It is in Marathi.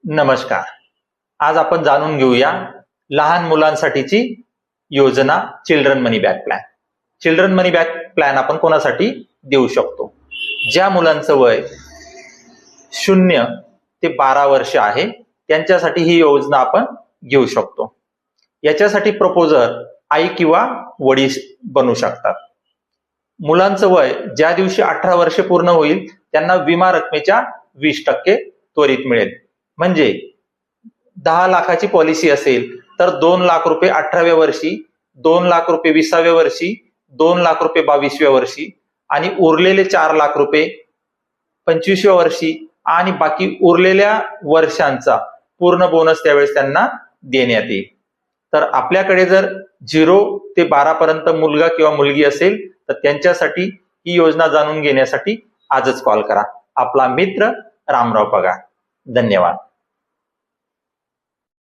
नमस्कार. आज आपण जाणून घेऊया लहान मुलांसाठीची योजना चिल्ड्रन मनी बॅक प्लॅन. चिल्ड्रन मनी बॅक प्लॅन आपण कोणासाठी देऊ शकतो? ज्या मुलांचं वय 0 ते 12 वर्ष आहे त्यांच्यासाठी ही योजना आपण घेऊ शकतो. याच्यासाठी प्रपोजर आई किंवा वडील बनू शकतात. मुलांचं वय ज्या दिवशी 18 वर्षे पूर्ण होईल त्यांना विमा रकमेच्या 20% त्वरित मिळेल. म्हणजे 10 लाखाची पॉलिसी असेल तर 2 लाख रुपये 18व्या वर्षी, 2 लाख रुपये 20व्या वर्षी, 2 लाख रुपये 22व्या वर्षी आणि उरलेले 4 लाख रुपये 25व्या वर्षी आणि बाकी उरलेल्या वर्षांचा पूर्ण बोनस त्यावेळेस त्यांना देण्यात येईल. तर आपल्याकडे जर 0 ते 12 पर्यंत मुलगा किंवा मुलगी असेल तर त्यांच्यासाठी ही योजना जाणून घेण्यासाठी आजच कॉल करा. आपला मित्र रामराव पगार. धन्यवाद.